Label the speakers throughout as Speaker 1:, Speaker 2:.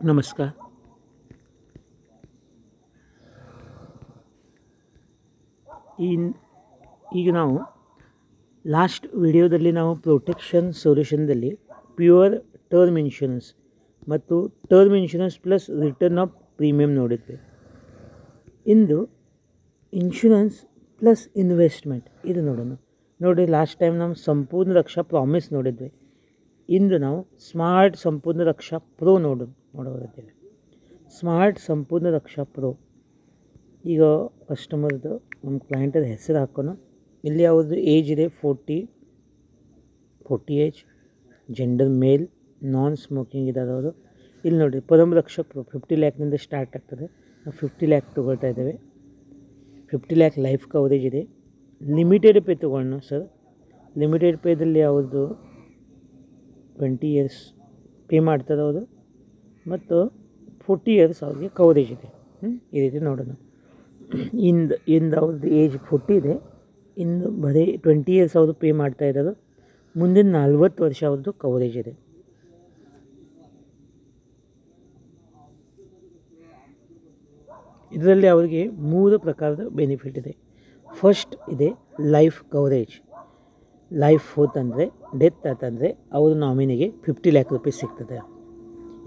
Speaker 1: ನಮಸ್ಕಾರ. ಈಗ ನಾವು ಲಾಸ್ಟ್ ವಿಡಿಯೋದಲ್ಲಿ ನಾವು ಪ್ರೊಟೆಕ್ಷನ್ ಸೊಲ್ಯೂಷನ್ದಲ್ಲಿ ಪ್ಯೂರ್ ಟರ್ಮ್ ಇನ್ಶೂರೆನ್ಸ್ ಮತ್ತು term insurance plus return of premium ನೋಡಿದ್ವಿ. ಇಂದು ಇನ್ಶೂರೆನ್ಸ್ ಪ್ಲಸ್ ಇನ್ವೆಸ್ಟ್ಮೆಂಟ್ ಇದು ನೋಡೋಣ. ನೋಡಿ, ಲಾಸ್ಟ್ ಟೈಮ್ ನಾವು ಸಂಪೂರ್ಣ ರಕ್ಷಾ ಪ್ರಾಮಿಸ್ ನೋಡಿದ್ವಿ. ಇಂದು ನಾವು ಸ್ಮಾರ್ಟ್ ಸಂಪೂರ್ಣ ರಕ್ಷಾ ಪ್ರೋ ನೋಡೋದಿದ್ದೇವೆ. ಸ್ಮಾರ್ಟ್ ಸಂಪೂರ್ಣ ರಕ್ಷಾ ಪ್ರೋ. ಈಗ ಕಸ್ಟಮರ್ದು ನಮ್ಮ ಕ್ಲೈಂಟದ ಹೆಸರು ಹಾಕೋಣ. ಇಲ್ಲಿ ಅವ್ರದ್ದು ಏಜ್ ಇದೆ 40 ಏಜ್, ಜೆಂಡರ್ ಮೇಲ್, ನಾನ್ ಸ್ಮೋಕಿಂಗ್ ಇದ್ದಾರೆ ಅವರು. ಇಲ್ಲಿ ನೋಡಿ, ಪರಮ ರಕ್ಷಾ ಪ್ರೋ 50 ಲ್ಯಾಕ್ನಿಂದ ಸ್ಟಾರ್ಟ್ ಆಗ್ತದೆ. ನಾವು 50 ಲ್ಯಾಕ್ ತೊಗೊಳ್ತಾ ಇದ್ದೇವೆ. 50 ಲ್ಯಾಕ್ ಲೈಫ್ ಕವರೇಜ್ ಇದೆ. ಲಿಮಿಟೆಡ್ ಪೇ ತೊಗೊಳ್ಳೋಣ ಸರ್. ಲಿಮಿಟೆಡ್ ಪೇದಲ್ಲಿ ಅವ್ರದ್ದು 20 ಇಯರ್ಸ್ ಪೇ ಮಾಡ್ತಾರೆ ಅವರು, ಮತ್ತು 40 ಇಯರ್ಸ್ ಅವ್ರಿಗೆ ಕವರೇಜ್ ಇದೆ. ಈ ರೀತಿ ನೋಡೋಣ. ಇಂದು ಅವ್ರದ್ದು ಏಜ್ 40 ಇದೆ. ಇಂದು ಬರೀ 20 ಇಯರ್ಸ್ ಅವರು ಪೇ ಮಾಡ್ತಾ ಇದ್ದಾರೆ. ಮುಂದಿನ 40 ವರ್ಷ ಅವ್ರದ್ದು ಕವರೇಜ್ ಇದೆ. ಇದರಲ್ಲಿ ಅವರಿಗೆ 3 ಪ್ರಕಾರದ ಬೆನಿಫಿಟ್ ಇದೆ. ಫಸ್ಟ್ ಇದೆ ಲೈಫ್ ಕವರೇಜ್. ಲೈಫ್ ಹೋತಂದರೆ, ಡೆತ್ ಆತಂದರೆ ಅವ್ರ ನಾಮಿನಿಗೆ 50 ಲ್ಯಾಕ್ ರುಪೀಸ್ ಸಿಗ್ತದೆ,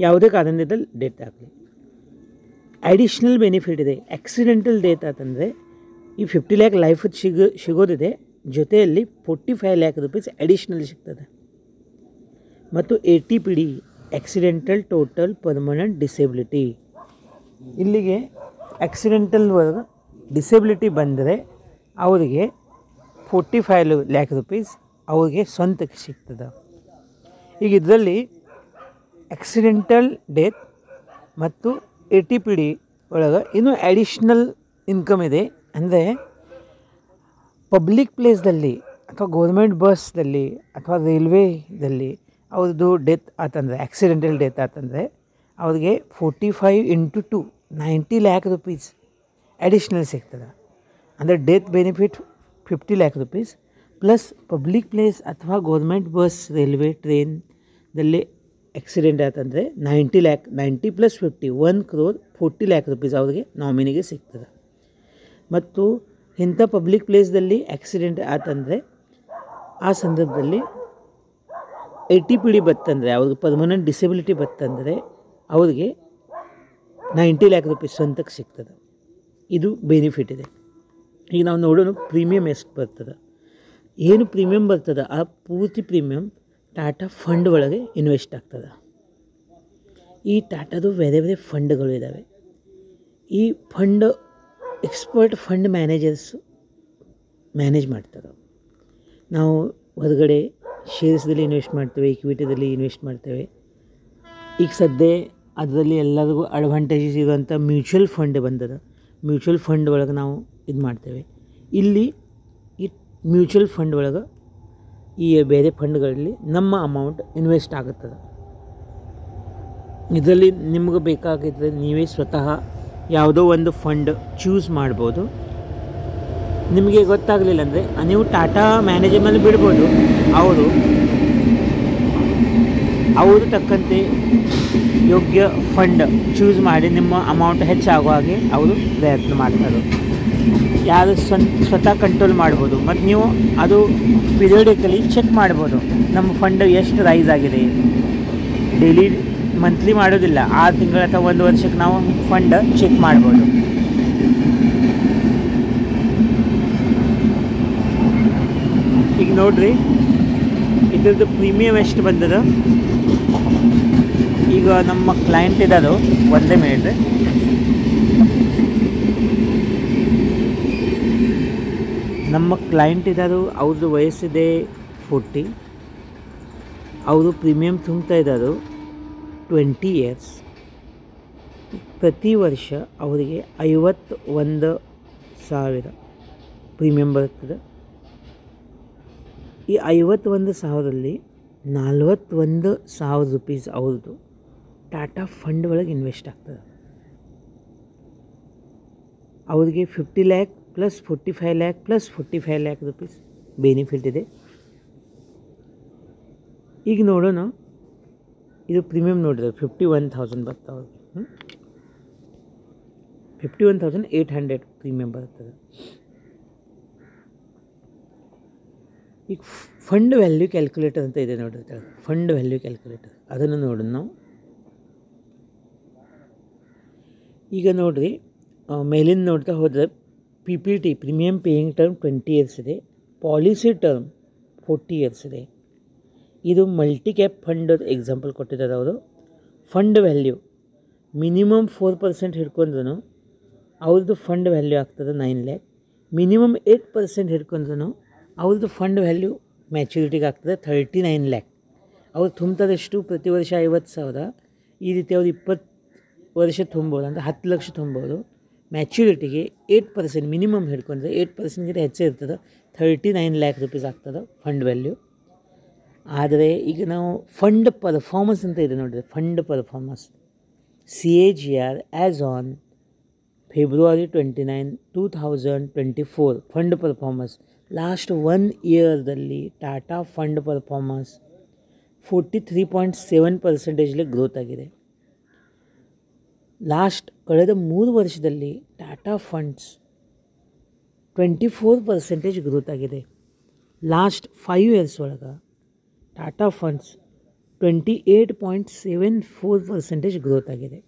Speaker 1: ಯಾವುದೇ ಕಾರಣದಲ್ಲಿ ಡೆತ್ ಆಗಲಿ. ಅಡಿಷ್ನಲ್ ಬೆನಿಫಿಟ್ ಇದೆ. ಆಕ್ಸಿಡೆಂಟಲ್ ಡೆತ್ ಆತಂದರೆ ಈ 50 ಲ್ಯಾಕ್ ಲೈಫ್ ಸಿಗೋದಿದೆ, ಜೊತೆಯಲ್ಲಿ 45 ಲ್ಯಾಕ್ ರುಪೀಸ್ ಅಡಿಷ್ನಲ್ ಸಿಗ್ತದೆ. ಮತ್ತು ATPD, accidental total permanent disability. ಇಲ್ಲಿಗೆ ಆಕ್ಸಿಡೆಂಟಲ್ ಡಿಸೇಬಿಲಿಟಿ ಬಂದರೆ ಅವರಿಗೆ 45 ಲ್ಯಾಕ್ ರುಪೀಸ್ ಅವ್ರಿಗೆ ಸ್ವಂತಕ್ಕೆ ಸಿಗ್ತದೆ. ಈಗ ಇದರಲ್ಲಿ ಆಕ್ಸಿಡೆಂಟಲ್ ಡೆತ್ ಮತ್ತು ATPD ಒಳಗೆ ಇನ್ನೂ ಅಡಿಷ್ನಲ್ ಇನ್ಕಮ್ ಇದೆ. ಅಂದರೆ ಪಬ್ಲಿಕ್ ಪ್ಲೇಸ್ದಲ್ಲಿ ಅಥವಾ ಗೌರ್ಮೆಂಟ್ ಬಸ್ದಲ್ಲಿ ಅಥವಾ ರೈಲ್ವೇದಲ್ಲಿ ಅವ್ರದ್ದು ಡೆತ್ ಆತಂದರೆ, ಆಕ್ಸಿಡೆಂಟಲ್ ಡೆತ್ ಆತಂದರೆ ಅವ್ರಿಗೆ 45 × 2 90 ಲ್ಯಾಕ್ ರುಪೀಸ್ ಅಡಿಷ್ನಲ್ ಸಿಗ್ತದೆ. ಅಂದರೆ death benefit 50 lakh rupees plus public place ಅಥವಾ ಗೌರ್ಮೆಂಟ್ ಬಸ್, ರೈಲ್ವೆ, ಟ್ರೈನ್ದಲ್ಲಿ ಆಕ್ಸಿಡೆಂಟ್ ಆತಂದರೆ 90 ಲ್ಯಾಕ್, 90 + 50 1 crore 40 ಲ್ಯಾಕ್ ರುಪೀಸ್ ಅವ್ರಿಗೆ ನಾಮಿನಿಗೆ ಸಿಗ್ತದೆ. ಮತ್ತು ಇಂಥ ಪಬ್ಲಿಕ್ ಪ್ಲೇಸ್ದಲ್ಲಿ ಆಕ್ಸಿಡೆಂಟ್ ಆತಂದರೆ ಆ ಸಂದರ್ಭದಲ್ಲಿ ATPD ಬತ್ತಂದರೆ, ಅವ್ರಿಗೆ ಪರ್ಮನೆಂಟ್ ಡಿಸೇಬಿಲಿಟಿ ಬತ್ತಂದರೆ ಅವ್ರಿಗೆ 90 ಲ್ಯಾಕ್ ರುಪೀಸ್ ಸ್ವಂತಕ್ಕೆ ಸಿಗ್ತದೆ. ಇದು ಬೆನಿಫಿಟ್ ಇದೆ. ಈಗ ನಾವು ನೋಡೋಣ ಪ್ರೀಮಿಯಮ್ ಎಷ್ಟು ಬರ್ತದೆ. ಏನು ಪ್ರೀಮಿಯಮ್ ಬರ್ತದೆ ಆ ಪೂರ್ತಿ ಪ್ರೀಮಿಯಮ್ ಟಾಟಾ ಫಂಡ್ ಒಳಗೆ ಇನ್ವೆಸ್ಟ್ ಆಗ್ತದೆ. ಈ ಟಾಟಾದು ಬೇರೆ ಬೇರೆ ಫಂಡ್ಗಳು ಇದ್ದಾವೆ. ಈ fund expert fund managers manage ಮಾಡ್ತಾರೆ. ನಾವು ಹೊರಗಡೆ ಶೇರ್ಸ್ದಲ್ಲಿ ಇನ್ವೆಸ್ಟ್ ಮಾಡ್ತೇವೆ, ಇಕ್ವಿಟಿದಲ್ಲಿ ಇನ್ವೆಸ್ಟ್ ಮಾಡ್ತೇವೆ. ಈಗ ಸದ್ಯ ಅದರಲ್ಲಿ ಎಲ್ಲರಿಗೂ ಅಡ್ವಾಂಟೇಜಸ್ ಇರುವಂಥ ಮ್ಯೂಚುವಲ್ ಫಂಡ್ ಬಂದದ. ಮ್ಯೂಚುವಲ್ ಫಂಡ್ ಒಳಗೆ ನಾವು ಇದು ಮಾಡ್ತೇವೆ. ಇಲ್ಲಿ ಈ ಮ್ಯೂಚುವಲ್ ಫಂಡ್ ಒಳಗೆ ಈ ಬೇರೆ ಫಂಡ್ಗಳಲ್ಲಿ ನಮ್ಮ ಅಮೌಂಟ್ ಇನ್ವೆಸ್ಟ್ ಆಗುತ್ತದೆ. ಇದರಲ್ಲಿ ನಿಮ್ಗೆ ಬೇಕಾಗಿದ್ದರೆ ನೀವೇ ಸ್ವತಃ ಯಾವುದೋ ಒಂದು ಫಂಡ್ ಚೂಸ್ ಮಾಡ್ಬೋದು. ನಿಮಗೆ ಗೊತ್ತಾಗಲಿಲ್ಲ ಅಂದರೆ ನೀವು ಟಾಟಾ ಮ್ಯಾನೇಜರ್ ಮೇಲೆ ಬಿಡ್ಬೋದು. ಅವರು ತಕ್ಕಂತೆ ಯೋಗ್ಯ ಫಂಡ್ ಚೂಸ್ ಮಾಡಿ ನಿಮ್ಮ ಅಮೌಂಟ್ ಹೆಚ್ಚಾಗೋ ಹಾಗೆ ಅವರು ಪ್ರಯತ್ನ ಮಾಡ್ತಾರೆ. ಯಾರು ಸ್ವತಃ ಕಂಟ್ರೋಲ್ ಮಾಡ್ಬೋದು. ಮತ್ತು ನೀವು ಅದು ಪಿರಿಯೋಡಿಕಲಿ ಚೆಕ್ ಮಾಡ್ಬೋದು, ನಮ್ಮ ಫಂಡ್ ಎಷ್ಟು ರೈಸ್ ಆಗಿದೆ. ಡೈಲಿ ಮಂತ್ಲಿ ಮಾಡೋದಿಲ್ಲ, 6 ತಿಂಗಳು ಅಥವಾ 1 ವರ್ಷಕ್ಕೆ ನಾವು ಫಂಡ್ ಚೆಕ್ ಮಾಡ್ಬೋದು. ಈಗ ನೋಡ್ರಿ, ಇದ್ರದ್ದು ಪ್ರೀಮಿಯಮ್ ಎಷ್ಟು ಬಂದದ. ಈಗ ನಮ್ಮ ಕ್ಲೈಂಟ್ ಇದ್ದದು, ಒಂದೇ ಮಿನಿಟ್. ನಮ್ಮ ಕ್ಲೈಂಟ್ ಇದ್ದದು, ಅವ್ರದ್ದು ವಯಸ್ಸಿದೆ 40. ಅವರು ಪ್ರೀಮಿಯಮ್ ತುಂಬ್ತಾ ಇದ್ದದು 20 ಇಯರ್ಸ್. ಪ್ರತಿ ವರ್ಷ ಅವರಿಗೆ 51,000 ಪ್ರೀಮಿಯಮ್ ಬರ್ತದೆ. ಈ 51,000ರಲ್ಲಿ 41,000 ರುಪೀಸ್ ಅವ್ರದ್ದು ಟಾಟಾ ಫಂಡ್ ಒಳಗೆ ಇನ್ವೆಸ್ಟ್ ಆಗ್ತದೆ. ಅವ್ರಿಗೆ 50 lac + 45 lac + 45 lac rupees benefit ಇದೆ. ಈಗ ನೋಡೋಣ ಇದು ಪ್ರೀಮಿಯಮ್ ನೋಡಿದ್ರೆ 51,000 ಬರ್ತಾವೆ. 51,800 ಪ್ರೀಮಿಯಮ್ ಬರ್ತದೆ. ಈಗ ಫಂಡ್ ವ್ಯಾಲ್ಯೂ ಕ್ಯಾಲ್ಕುಲೇಟರ್ ಅಂತ ಇದೆ ನೋಡಿರ್ತಾರೆ, ಫಂಡ್ ವ್ಯಾಲ್ಯೂ ಕ್ಯಾಲ್ಕುಲೇಟರ್ ಅದನ್ನು ನೋಡೋಣ ನಾವು. ಈಗ ನೋಡಿರಿ, ಮೇಲಿಂದ ನೋಡ್ತಾ ಹೋದರೆ PPT premium paying term 20 years ಇದೆ, ಪಾಲಿಸಿ ಟರ್ಮ್ 40 ಇಯರ್ಸ್ ಇದೆ. ಇದು ಮಲ್ಟಿ ಕ್ಯಾಪ್ ಫಂಡ್ ಎಕ್ಸಾಂಪಲ್ ಕೊಟ್ಟಿದ್ದಾರೆ ಅವರು. ಫಂಡ್ ವ್ಯಾಲ್ಯೂ ಮಿನಿಮಮ್ 4% ಹಿಡ್ಕೊಂಡ್ರು ಅವ್ರದ್ದು ಫಂಡ್ ವ್ಯಾಲ್ಯೂ ಆಗ್ತದೆ 9 lakh. ಮಿನಿಮಮ್ 8% ಹಿಡ್ಕೊಂಡ್ರು ಅವ್ರದ್ದು ಫಂಡ್ ವ್ಯಾಲ್ಯೂ ಮ್ಯಾಚುರಿಟಿಗೆ ಆಗ್ತದೆ 39 lakh. ಅವ್ರು ತುಂಬ್ತದಷ್ಟು ಪ್ರತಿ ವರ್ಷ 50,000. ಈ ರೀತಿ ಅವ್ರು 20 ವರ್ಷ ತುಂಬೋದು, ಅಂದರೆ 10 ಲಕ್ಷ ತುಂಬೋದು. ಮ್ಯಾಚುರಿಟಿಗೆ 8% ಮಿನಿಮಮ್ ಹಿಡ್ಕೊಂಡ್ರೆ 8%ಗಿಂತ ಹೆಚ್ಚೇ ಇರ್ತದೆ, 39 lakh rupees ಆಗ್ತದೆ ಫಂಡ್ ವ್ಯಾಲ್ಯೂ. ಆದರೆ ಈಗ ನಾವು ಫಂಡ್ ಪರ್ಫಾರ್ಮೆನ್ಸ್ ಅಂತ ಇದೆ ನೋಡಿದ್ರೆ, fund performance CAGR as on February 29, 2024 fund performance last 1 ಇಯರ್ದಲ್ಲಿ ಟಾಟಾ ಫಂಡ್ ಪರ್ಫಾರ್ಮೆನ್ಸ್ 43.7% ಗ್ರೋತ್ ಆಗಿದೆ. ಕಳೆದ 3 ವರ್ಷದಲ್ಲಿ ಟಾಟಾ ಫಂಡ್ಸ್ 24% ಗ್ರೋತ್ ಆಗಿದೆ. ಲಾಸ್ಟ್ 5 ಇಯರ್ಸ್ ಒಳಗೆ ಟಾಟಾ ಫಂಡ್ಸ್ 28.74% ಗ್ರೋತ್ ಆಗಿದೆ.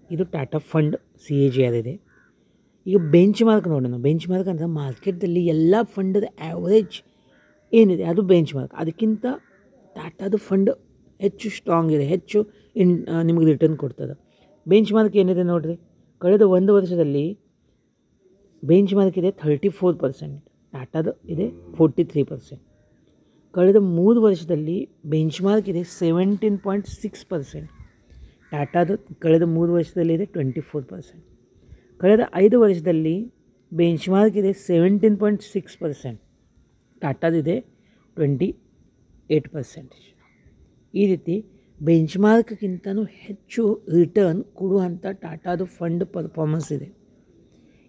Speaker 1: ಇದು ಟಾಟಾ ಫಂಡ್ CAGR ಇದೆ. ಈಗ ಬೆಂಚ್ ಮಾರ್ಕ್ ನೋಡೋಣ. ಬೆಂಚ್ ಮಾರ್ಕ್ ಅಂದರೆ ಮಾರ್ಕೆಟ್ದಲ್ಲಿ ಎಲ್ಲ ಫಂಡದ ಆ್ಯಾವ್ರೇಜ್ ಏನಿದೆ ಅದು ಬೆಂಚ್ ಮಾರ್ಕ್. ಅದಕ್ಕಿಂತ ಟಾಟಾದು ಫಂಡ್ ಹೆಚ್ಚು ಸ್ಟ್ರಾಂಗ್ ಇದೆ, ಹೆಚ್ಚು ನಿಮಗೆ ರಿಟರ್ನ್ ಕೊಡ್ತದೆ. ಬೆಂಚ್ ಮಾರ್ಕ್ ಏನಿದೆ ನೋಡಿರಿ, ಕಳೆದ 1 ವರ್ಷದಲ್ಲಿ ಬೆಂಚ್ ಮಾರ್ಕ್ ಇದೆ 34%, ಟಾಟಾದು ಇದೆ 43%. ಕಳೆದ 3 ವರ್ಷದಲ್ಲಿ ಬೆಂಚ್ ಮಾರ್ಕ್ ಇದೆ 17.6%, ಟಾಟಾದು ಕಳೆದ 3 ವರ್ಷದಲ್ಲಿ ಇದೆ 24%. ಕಳೆದ 5 ವರ್ಷದಲ್ಲಿ ಬೆಂಚ್ ಮಾರ್ಕ್ ಇದೆ 17.6%, ಟಾಟಾದಿದೆ 28%. ಈ ರೀತಿ ಬೆಂಚ್ ಮಾರ್ಕ್ಗಿಂತಲೂ ಹೆಚ್ಚು ರಿಟರ್ನ್ ಕೊಡುವಂಥ ಟಾಟಾದು ಫಂಡ್ ಪರ್ಫಾರ್ಮೆನ್ಸ್ ಇದೆ.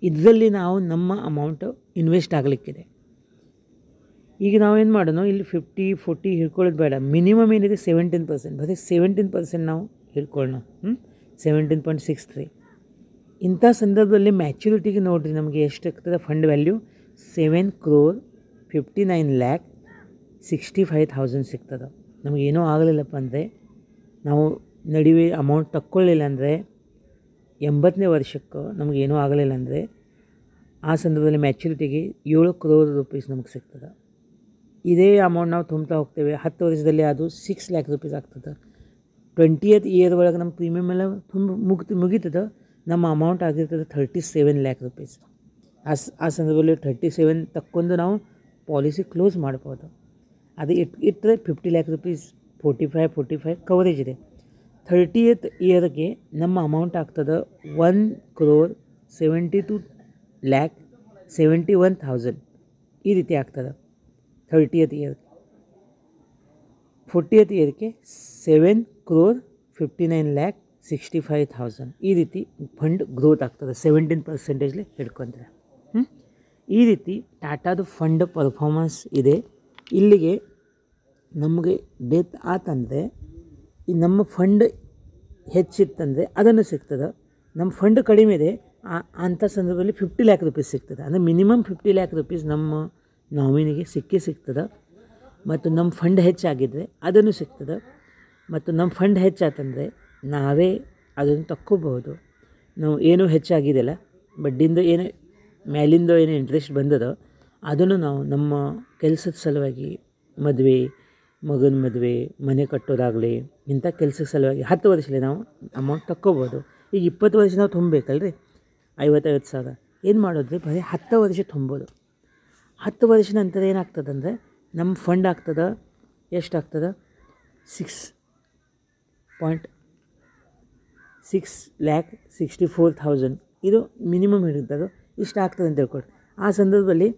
Speaker 1: ಇದರಲ್ಲಿ ನಾವು ನಮ್ಮ ಅಮೌಂಟು ಇನ್ವೆಸ್ಟ್ ಆಗಲಿಕ್ಕಿದೆ. ಈಗ ನಾವೇನು ಮಾಡೋಣ, ಇಲ್ಲಿ 50-40 ಹಿಡ್ಕೊಳ್ಳೋದು ಬೇಡ. ಮಿನಿಮಮ್ ಏನಿದೆ 17%, ಬರೀ 17% ನಾವು ಹಿಡ್ಕೊಳ್ಳೋಣ. 17.63. ಇಂಥ ಸಂದರ್ಭದಲ್ಲಿ ಮ್ಯಾಚುರಿಟಿಗೆ ನೋಡಿರಿ ನಮಗೆ ಎಷ್ಟು ಆಗ್ತದೆ ಫಂಡ್ ವ್ಯಾಲ್ಯೂ 7,59,65,000 ಸಿಗ್ತದೆ. ನಮಗೇನೂ ಆಗಲಿಲ್ಲಪ್ಪ ಅಂದರೆ, ನಾವು ನಡುವೆ ಅಮೌಂಟ್ ತಕ್ಕೊಳ್ಳಿಲ್ಲ ಅಂದರೆ, 80ನೇ ವರ್ಷಕ್ಕೆ ನಮಗೇನೂ ಆಗಲಿಲ್ಲ ಅಂದರೆ, ಆ ಸಂದರ್ಭದಲ್ಲಿ ಮ್ಯಾಚುರಿಟಿಗೆ 7 crore rupees ನಮಗೆ ಸಿಗ್ತದೆ. ಇದೇ ಅಮೌಂಟ್ ನಾವು ತುಂಬ್ತಾ ಹೋಗ್ತೇವೆ, 10 ವರ್ಷದಲ್ಲಿ ಅದು 6 lakh rupees ಆಗ್ತದೆ. 20th ಇಯರ್ ಒಳಗೆ ನಮ್ಮ ಪ್ರೀಮಿಯಮ್ ಎಲ್ಲ ಮುಗೀತದೆ, ನಮ್ಮ ಅಮೌಂಟ್ ಆಗಿರ್ತದೆ 37 lakh rupees. ಆ ಸಂದರ್ಭದಲ್ಲಿ 37 ತಕ್ಕೊಂಡು ನಾವು ಪಾಲಿಸಿ ಕ್ಲೋಸ್ ಮಾಡ್ಬೋದು. ಅದು ಇಟ್ಟರೆ 50 lakh rupees 45 ಕವರೇಜ್ ಇದೆ. 30th ಇಯರ್ಗೆ ನಮ್ಮ ಅಮೌಂಟ್ ಆಗ್ತದೆ 1,72,71,000 ಈ ರೀತಿ ಆಗ್ತದೆ 30th ಇಯರ್. 40th ಇಯರ್ಗೆ 7,59,65,000 ಈ ರೀತಿ ಫಂಡ್ ಗ್ರೋತ್ ಆಗ್ತದೆ 17% ಹಿಡ್ಕೊಂಡ್ರೆ. ಈ ರೀತಿ ಟಾಟಾದು ಫಂಡ್ ಪರ್ಫಾರ್ಮೆನ್ಸ್ ಇದೆ. ಇಲ್ಲಿಗೆ ನಮಗೆ ಡೆತ್ ಆತಂದರೆ ಈ ನಮ್ಮ ಫಂಡ್ ಹೆಚ್ಚಿತ್ತಂದರೆ ಅದನ್ನು ಸಿಗ್ತದೆ. ನಮ್ಮ ಫಂಡ್ ಕಡಿಮೆ ಇದೆ ಅಂಥ ಸಂದರ್ಭದಲ್ಲಿ 50 lakh rupees ಸಿಗ್ತದೆ. ಅಂದರೆ ಮಿನಿಮಮ್ 50 lakh rupees ನಮ್ಮ ನಾಮಿನಿಗೆ ಸಿಗ್ತದೆ. ಮತ್ತು ನಮ್ಮ ಫಂಡ್ ಹೆಚ್ಚಾಗಿದ್ದರೆ ಅದನ್ನು ಸಿಗ್ತದೆ. ಮತ್ತು ನಮ್ಮ ಫಂಡ್ ಹೆಚ್ಚಾತಂದರೆ ನಾವೇ ಅದನ್ನು ತಕ್ಕೋಬಹುದು. ನಾವು ಏನೂ ಹೆಚ್ಚಾಗಿದೆಯಲ್ಲ, ಬಡ್ಡಿಯಿಂದ ಏನು ಮೇಲಿಂದ ಏನು ಇಂಟ್ರೆಸ್ಟ್ ಬಂದದೋ ಅದನ್ನು ನಾವು ನಮ್ಮ ಕೆಲಸದ ಸಲುವಾಗಿ, ಮದುವೆ, ಮಗನ ಮದುವೆ, ಮನೆ ಕಟ್ಟೋದಾಗಲಿ, ಇಂಥ ಕೆಲಸದ ಸಲುವಾಗಿ 10 ವರ್ಷದಲ್ಲಿ ನಾವು ಅಮೌಂಟ್ ತಕ್ಕೋಬೋದು. ಈಗ 20 ವರ್ಷ ನಾವು ತುಂಬಬೇಕಲ್ರಿ, 50,000 ಏನು ಮಾಡೋದ್ರಿ, ಬರೀ 10 ವರ್ಷ ತುಂಬೋದು. 10 ವರ್ಷ ನಂತರ ಏನಾಗ್ತದಂದರೆ ನಮ್ಮ ಫಂಡ್ ಆಗ್ತದೆ, ಎಷ್ಟಾಗ್ತದೆ 6,64,000. ಇದು ಮಿನಿಮಮ್ ಹಿಡಿತದೆ, ಇಷ್ಟ ಆಗ್ತದೆ ಅಂತ ಹೇಳ್ಕೊಳ್ರಿ. ಆ ಸಂದರ್ಭದಲ್ಲಿ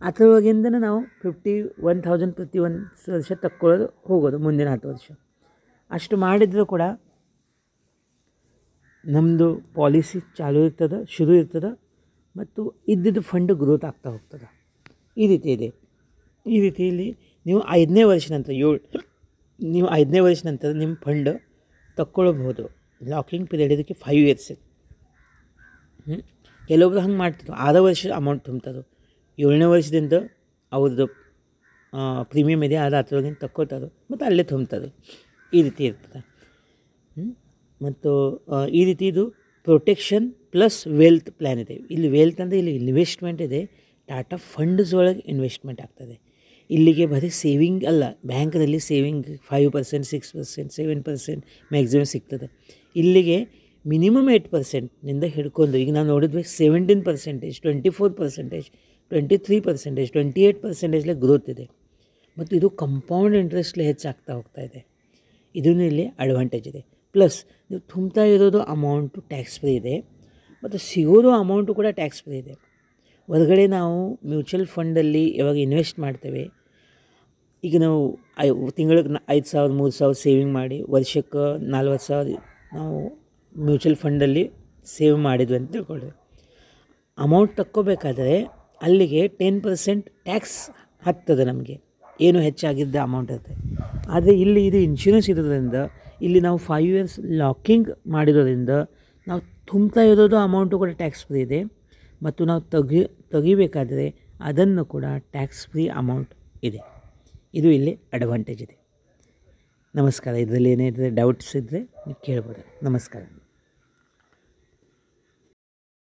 Speaker 1: ಅದರೊಳಗಿಂದನೇ ನಾವು 51,000 ಪ್ರತಿ 1 ವರ್ಷ ತಕ್ಕೊಳ್ಳೋದು ಹೋಗೋದು ಮುಂದಿನ 10 ವರ್ಷ. ಅಷ್ಟು ಮಾಡಿದರೂ ಕೂಡ ನಮ್ಮದು ಪಾಲಿಸಿ ಚಾಲೂ ಇರ್ತದೆ, ಶುರು ಇರ್ತದೆ, ಮತ್ತು ಇದ್ದಿದ್ದು ಫಂಡ್ ಗ್ರೋತ್ ಆಗ್ತಾ ಹೋಗ್ತದೆ. ಈ ರೀತಿ ಇದೆ. ಈ ರೀತಿಯಲ್ಲಿ ನೀವು 5ನೇ ವರ್ಷ ನಂತರ ನೀವು 5ನೇ ವರ್ಷ ನಂತರ ನಿಮ್ಮ ಫಂಡ್ ತಕ್ಕೊಳ್ಬೋದು. ಲಾಕಿಂಗ್ ಪೀರಿಯಡ್ ಇದಕ್ಕೆ 5 ಇಯರ್ಸ್. ಕೆಲವೊಬ್ರು ಹಂಗೆ ಮಾಡ್ತಿದ್ರು, 6 ವರ್ಷ ಅಮೌಂಟ್ ತುಂಬ್ತಾರೆ, 7ನೇ ವರ್ಷದಿಂದ ಅವ್ರದ್ದು ಪ್ರೀಮಿಯಮ್ ಇದೆ ಅದು ಹತ್ರದಿಂದ ತಕ್ಕೊಳ್ತಾರೆ ಮತ್ತು ಅಲ್ಲೇ ತುಂಬ್ತಾರೆ. ಈ ರೀತಿ ಇರ್ತದೆ. ಮತ್ತು ಈ ರೀತಿ ಇದು ಪ್ರೊಟೆಕ್ಷನ್ ಪ್ಲಸ್ ವೆಲ್ತ್ ಪ್ಲ್ಯಾನ್ ಇದೆ. ಇಲ್ಲಿ ವೆಲ್ತ್ ಅಂದರೆ ಇಲ್ಲಿ ಇನ್ವೆಸ್ಟ್ಮೆಂಟ್ ಇದೆ, ಟಾಟಾ ಫಂಡ್ಸ್ ಒಳಗೆ ಇನ್ವೆಸ್ಟ್ಮೆಂಟ್ ಆಗ್ತದೆ. ಇಲ್ಲಿಗೆ ಬರೀ ಸೇವಿಂಗ್ ಅಲ್ಲ, ಬ್ಯಾಂಕ್ನಲ್ಲಿ ಸೇವಿಂಗ್ 5%, 6%, 7% ಮ್ಯಾಕ್ಸಿಮಮ್ ಸಿಗ್ತದೆ. ಇಲ್ಲಿಗೆ ಮಿನಿಮಮ್ 8%ನಿಂದ ಹಿಡ್ಕೊಂಡು ಈಗ ನಾವು ನೋಡಿದ್ವಿ 17%, 24%, 23%, 28%ಲೇ ಗ್ರೋತ್ ಇದೆ. ಮತ್ತು ಇದು ಕಂಪೌಂಡ್ ಇಂಟ್ರೆಸ್ಟ್ಲೇ ಹೆಚ್ಚಾಗ್ತಾ ಹೋಗ್ತಾ ಇದೆ. ಇದನ್ನು ಇಲ್ಲಿ ಅಡ್ವಾಂಟೇಜ್ ಇದೆ. ಪ್ಲಸ್ ನೀವು ತುಂಬ್ತಾ ಇರೋದು ಅಮೌಂಟು ಟ್ಯಾಕ್ಸ್ ಫ್ರೀ ಇದೆ ಮತ್ತು ಸಿಗೋದು ಅಮೌಂಟು ಕೂಡ ಟ್ಯಾಕ್ಸ್ ಫ್ರೀ ಇದೆ. ಹೊರಗಡೆ ನಾವು ಮ್ಯೂಚುವಲ್ ಫಂಡಲ್ಲಿ ಯಾವಾಗ ಇನ್ವೆಸ್ಟ್ ಮಾಡ್ತೇವೆ, ಈಗ ನಾವು ತಿಂಗಳಿಗೆ 5,000 3,000 ಸೇವಿಂಗ್ ಮಾಡಿ ವರ್ಷಕ್ಕೆ 40,000 ನಾವು ಮ್ಯೂಚುವಲ್ ಫಂಡಲ್ಲಿ ಸೇವ್ ಮಾಡಿದ್ವಿ ಅಂತ ತಿಳ್ಕೊಳ್ಳಿ. ಅಮೌಂಟ್ ತಕ್ಕೋಬೇಕಾದ್ರೆ ಅಲ್ಲಿಗೆ 10% ಟ್ಯಾಕ್ಸ್ ಹತ್ತದ ನಮಗೆ, ಏನು ಹೆಚ್ಚಾಗಿದ್ದ ಅಮೌಂಟ್ ಇರುತ್ತೆ. ಆದರೆ ಇಲ್ಲಿ ಇದು ಇನ್ಶೂರೆನ್ಸ್ ಇರೋದ್ರಿಂದ ಇಲ್ಲಿ ನಾವು 5 ಇಯರ್ಸ್ ಲಾಕಿಂಗ್ ಮಾಡಿರೋದ್ರಿಂದ ನಾವು ತುಂಬ್ತಾ ಇರೋದು ಅಮೌಂಟು ಕೂಡ ಟ್ಯಾಕ್ಸ್ ಫ್ರೀ ಇದೆ ಮತ್ತು ನಾವು ತೆಗಿಬೇಕಾದರೆ ಅದನ್ನು ಕೂಡ ಟ್ಯಾಕ್ಸ್ ಫ್ರೀ ಅಮೌಂಟ್ ಇದೆ. ಇದು ಇಲ್ಲಿ ಅಡ್ವಾಂಟೇಜ್ ಇದೆ. ನಮಸ್ಕಾರ. ಇದರಲ್ಲಿ ಏನೇ ಡೌಟ್ಸ್ ಇದ್ದರೆ ನೀವು ಕೇಳ್ಬೋದು. ನಮಸ್ಕಾರ.